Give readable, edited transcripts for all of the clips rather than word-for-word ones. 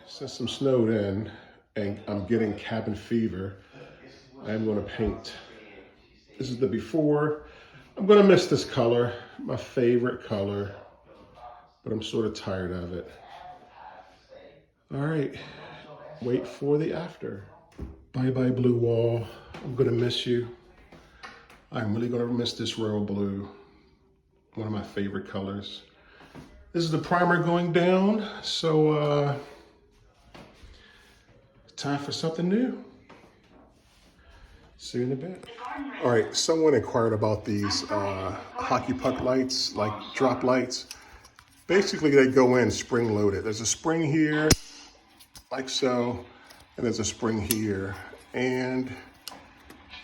Since I'm snowed in and I'm getting cabin fever, I'm gonna paint. This is the before. I'm gonna miss this color, my favorite color, but I'm sort of tired of it. All right, wait for the after. Bye bye blue wall, I'm gonna miss you. I'm really gonna miss this royal blue, one of my favorite colors. This is the primer going down, so time for something new. See you in a bit. All right, someone inquired about these hockey puck lights, like drop lights. Basically, they go in spring loaded. There's a spring here, like so, and there's a spring here. And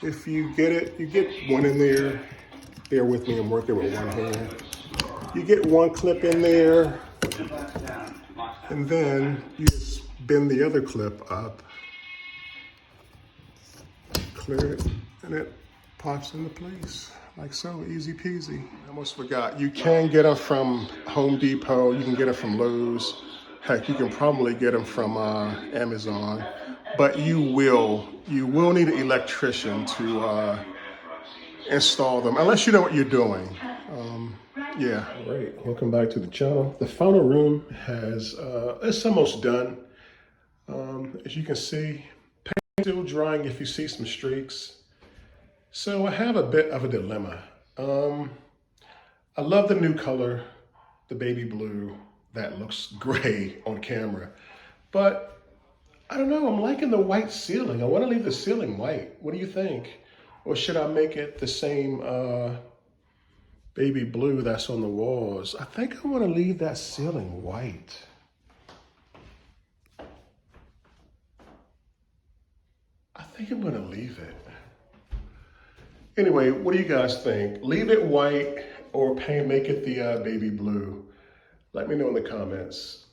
if you get it, you get one in there. Bear with me, I'm working with one hand. You get one clip in there, and then you just bend the other clip up, clear it, and it pops into place, like so, easy peasy. I almost forgot, you can get them from Home Depot, you can get them from Lowe's. Heck, you can probably get them from Amazon, but you will need an electrician to install them, unless you know what you're doing. Yeah. All right, welcome back to the channel. The final room has, it's almost done. As you can see, paint still drying if you see some streaks. So I have a bit of a dilemma. I love the new color, the baby blue, that looks gray on camera. But I don't know, I'm liking the white ceiling. I want to leave the ceiling white. What do you think? Or should I make it the same baby blue that's on the walls? I think I want to leave that ceiling white. I think I'm going to leave it. Anyway, what do you guys think? Leave it white or make it the baby blue? Let me know in the comments.